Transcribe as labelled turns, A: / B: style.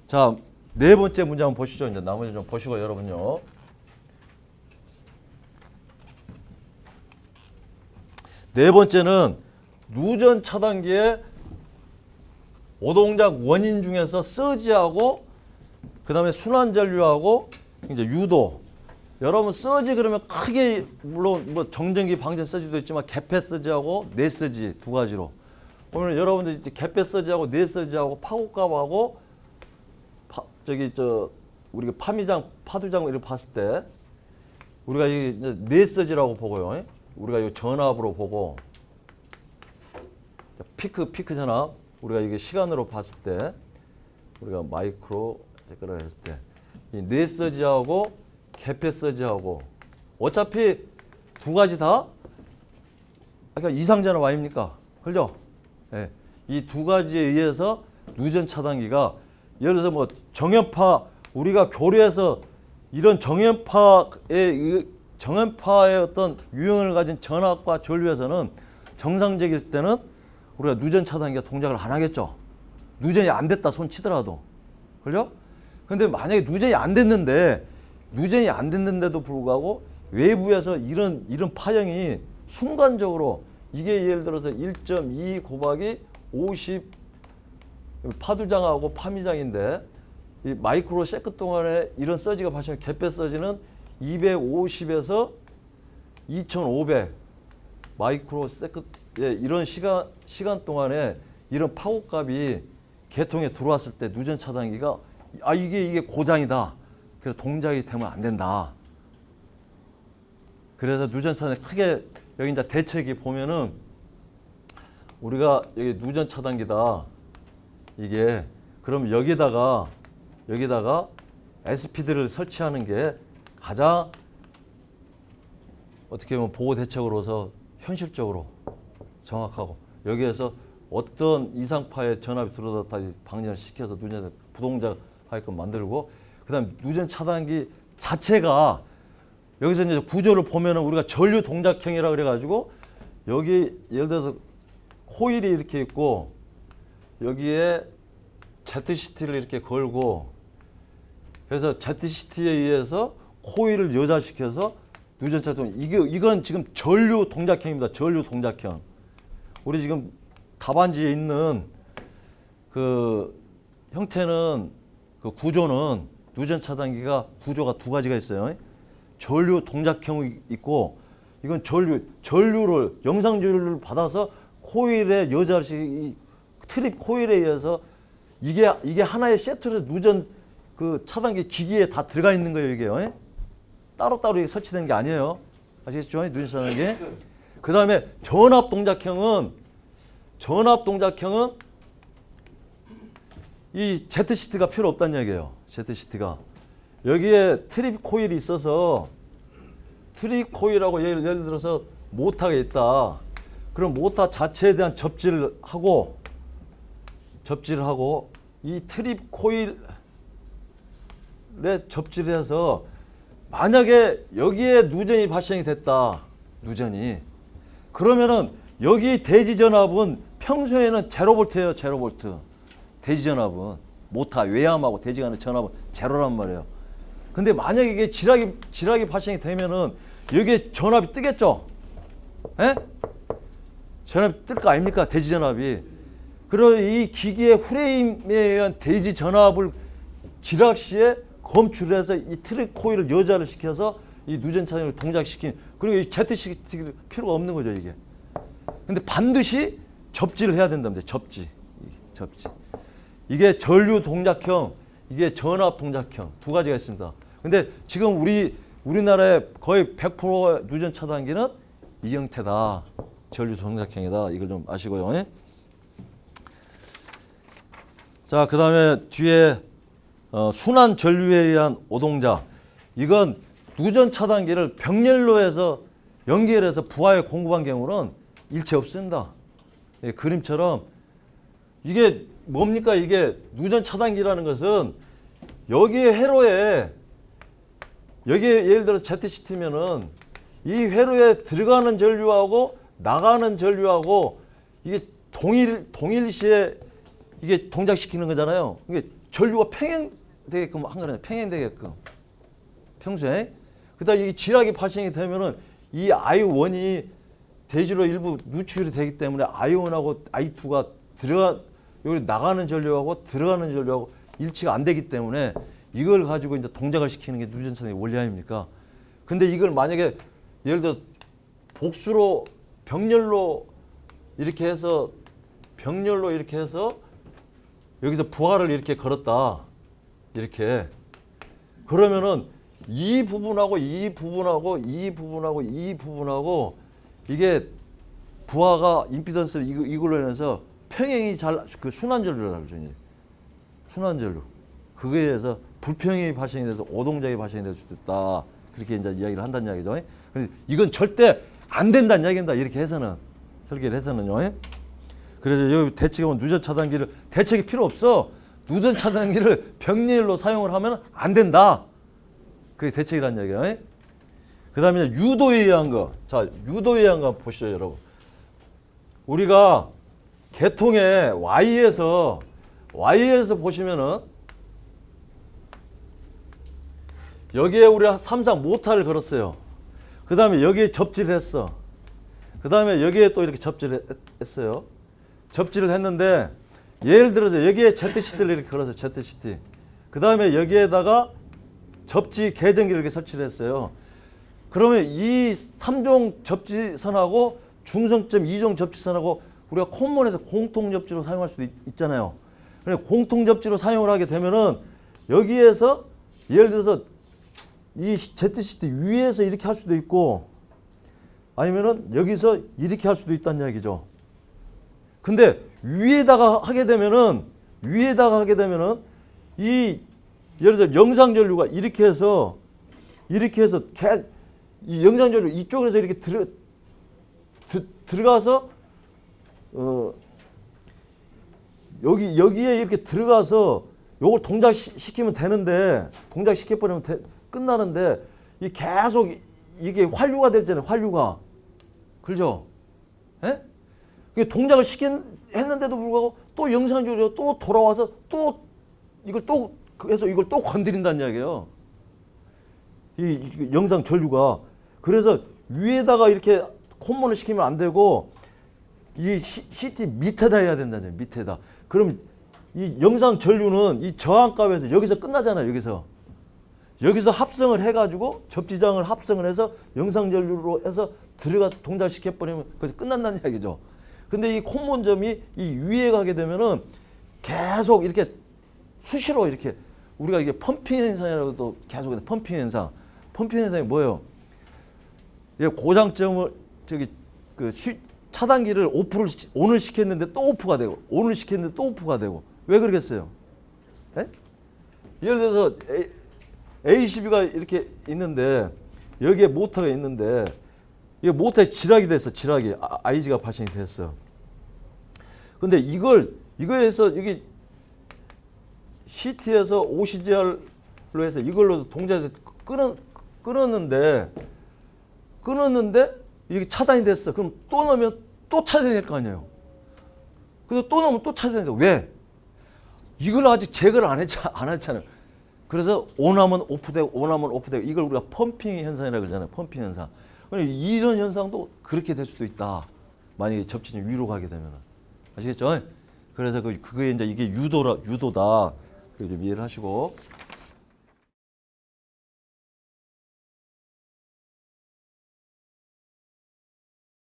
A: 자, 네 번째 문제 한번 보시죠. 이제 나머지 좀 보시고 여러분요. 네 번째는 누전 차단기의 오동작 원인 중에서 서지하고 그다음에 순환전류하고 이제 유도. 여러분 서지 그러면 크게 물론 뭐 정전기 방전 서지도 있지만 개폐 서지하고 내 서지 두 가지로. 오늘 여러분들 이제 개폐 서지하고 내 서지하고 파고값하고 우리가 파두장 이렇게 봤을 때 우리가 이제 내 서지라고 보고요. 우리가 이 전압으로 보고 피크 전압 우리가 이게 시간으로 봤을 때 우리가 마이크로 색깔을 했을 때 이 내 서지하고 개폐 서지하고 어차피 두 가지 다 그러니까 이상전압 아닙니까? 그죠? 네. 이 두 가지에 의해서 누전 차단기가 예를 들어서 뭐 정연파 우리가 교류에서 이런 정연파의 어떤 유형을 가진 전압과 전류에서는 정상적일 때는 우리가 누전 차단기가 동작을 안 하겠죠. 누전이 안 됐다 손 치더라도. 그죠? 근데 만약에 누전이 안 됐는데도 불구하고 외부에서 이런 파형이 순간적으로 이게 예를 들어서 1.2 곱하기 50 파두장하고 파미장인데 이 마이크로 세컨드 동안에 이런 서지가 발생한 개폐 서지는 250에서 2500 마이크로 세컨드 이런 시간 동안에 이런 파고값이 계통에 들어왔을 때 누전 차단기가 이게 고장이다. 그래서 동작이 되면 안 된다. 그래서 누전 차단기 크게 여기 이제 대책이 보면은 우리가 여기 누전 차단기다. 이게 그럼 여기다가 SPD를 설치하는 게 가장 어떻게 보면 보호 대책으로서 현실적으로 정확하고 여기에서 어떤 이상파의 전압이 들어왔다 방전을 시켜서 누전 부동작 하게끔 만들고 그다음 누전 차단기 자체가 여기서 이제 구조를 보면은 우리가 전류 동작형이라 그래가지고 여기 예를 들어서 코일이 이렇게 있고 여기에 ZCT를 이렇게 걸고 그래서 ZCT에 의해서 코일을 여자시켜서 누전 차단 이건 지금 전류 동작형입니다. 전류 동작형. 우리 지금 답안지에 있는 그 형태는 그 구조는 누전 차단기가 구조가 두 가지가 있어요. 전류 동작형이 있고 이건 전류를 영상 전류를 받아서 코일에 여자식 트립 코일에 의해서 이게 하나의 세트로 누전 그 차단기 기기에 다 들어가 있는 거예요, 이게요. 따로따로 설치된 게 아니에요. 아시겠죠? 누전 차단기. 그다음에 전압 동작형은 이 ZCT가 필요 없다는 얘기예요. ZCT가. 여기에 트립 코일이 있어서 트립 코일하고 예를 들어서 모터가 있다. 그럼 모터 자체에 대한 접지를 하고 이 트립 코일에 접지를 해서 만약에 여기에 누전이 발생이 됐다. 누전이. 그러면은 여기 대지 전압은 평소에는 제로볼트예요. 제로볼트. 대지 전압은 모터 외압하고 대지 간의 전압은 제로란 말이에요. 근데 만약에 이게 지락이 발생이 되면은 여기에 전압이 뜨겠죠? 에? 전압이 뜰 거 아닙니까? 대지 전압이. 그리고 이 기기의 프레임에 의한 대지 전압을 지락 시에 검출해서 이 트랙 코일을 여자를 시켜서 이 누전 차단기를 동작시킨 그리고 이 ZCT 필요가 없는 거죠, 이게. 근데 반드시 접지를 해야 된답니다. 접지. 이게 전류 동작형, 이게 전압 동작형 두 가지가 있습니다. 근데 지금 우리나라의 거의 100% 누전 차단기는 이 형태다. 전류 동작형이다. 이걸 좀 아시고요. 자, 그 다음에 뒤에 순환 전류에 의한 오동작. 이건 누전 차단기를 병렬로해서 연결해서 부하에 공급한 경우는 일체 없습니다. 예, 그림처럼 이게 뭡니까? 이게 누전 차단기라는 것은 여기에 회로에 여기에 예를 들어 ZCT면은 이 회로에 들어가는 전류하고 나가는 전류하고 이게 동일시에 이게 동작시키는 거잖아요. 이게 전류가 평행되게끔 한 거네. 평행되게끔. 평소에. 그다음에 이 지락이 발생이 되면은 이 I1이 대지로 일부 누출이 되기 때문에 I1하고 I2가 여기 나가는 전류하고 들어가는 전류하고 일치가 안 되기 때문에 이걸 가지고 이제 동작을 시키는 게 누전차단의 원리 아닙니까? 근데 이걸 만약에 예를 들어 복수로 병렬로 이렇게 해서 여기서 부하를 이렇게 걸었다. 이렇게. 그러면은 이 부분하고 이게 부하가 임피던스 이걸로 인해서 평행이 그 순환전류라고 그러죠. 순환전류. 그거에 의해서 불평행이 발생이 돼서 오동작이 발생이 될 수도 있다. 그렇게 이제 이야기를 한다는 이야기죠. 근데 이건 절대 안 된다는 이야기입니다. 이렇게 해서는. 설계를 해서는요. 그래서 여기 대책에 보면 누전 차단기를 대책이 필요 없어. 누전 차단기를 병렬로 사용을 하면 안 된다. 그게 대책이라는 이야기예요. 그 다음에 유도에 의한 거. 자, 유도에 의한 거 보시죠, 여러분. 우리가 계통의 Y에서 보시면은 여기에 우리가 3상 모타를 걸었어요. 그 다음에 여기에 접지를 했어. 그 다음에 여기에 또 이렇게 접지를 했어요. 접지를 했는데 예를 들어서 여기에 ZCT를 이렇게 걸었어요. ZCT. 그 다음에 여기에다가 접지 계전기를 이렇게 설치를 했어요. 그러면 이 3종 접지선하고 중성점 2종 접지선하고 우리가 콘몬에서 공통 접지로 사용할 수도 있잖아요. 공통 접지로 사용을 하게 되면은 여기에서 예를 들어서 이 ZCT 위에서 이렇게 할 수도 있고 아니면은 여기서 이렇게 할 수도 있다는 얘기죠. 근데 위에다가 하게 되면은 이 예를 들어 영상 전류가 이렇게 해서 이 영상 전류 이쪽에서 이렇게 들어가서 여기에 이렇게 들어가서 요걸 동작시키면 되는데 동작시켜버리면 끝나는데 이 계속 이게 환류가 되잖아요. 환류가. 그죠? 예? 이게 동작을 했는데도 불구하고 또 영상 전류가 또 돌아와서 또 이걸 또 해서 이걸 또 건드린다는 이야기예요. 이 영상 전류가. 그래서 위에다가 이렇게 콘몬을 시키면 안 되고 이 CT 밑에다 해야 된다는 거예요. 밑에다. 그럼 이 영상 전류는 이 저항값에서 여기서 끝나잖아요. 여기서 합성을 해가지고 접지장을 합성을 해서 영상 전류로 해서 들어가 동작시켜버리면 그래서 끝난다는 이야기죠. 근데 이 콘몬점이 이 위에 가게 되면은 계속 이렇게 수시로 이렇게 우리가 이게 펌핑 현상이라고도 계속 펌핑 현상. 펌핑 현상이 뭐예요? 고장점을 차단기를 온을 시켰는데 또 오프가 되고 온을 시켰는데 또 오프가 되고 왜 그러겠어요? 에? 예를 들어서 ACB가 이렇게 있는데 여기에 모터가 있는데 이 모터에 지락이 됐어. 지락이 IG가 발생이 됐어. 근데 이거에서 여기 CT에서 OCGR로 해서 이걸로 동작해서 끊었는데 이게 차단이 됐어. 그럼 또 넣으면 또 차단이 될 거 아니에요. 그래서 또 넣으면 또 차단이 돼. 왜? 이걸 아직 제거를 안 했잖아요. 그래서 온하면 오프되고 온하면 오프되고 이걸 우리가 펌핑 현상이라고 그러잖아요. 펌핑 현상. 이런 현상도 그렇게 될 수도 있다. 만약에 접지점이 위로 가게 되면. 아시겠죠? 그래서 그게 이제 이게 유도다. 그걸 좀 이해를 하시고.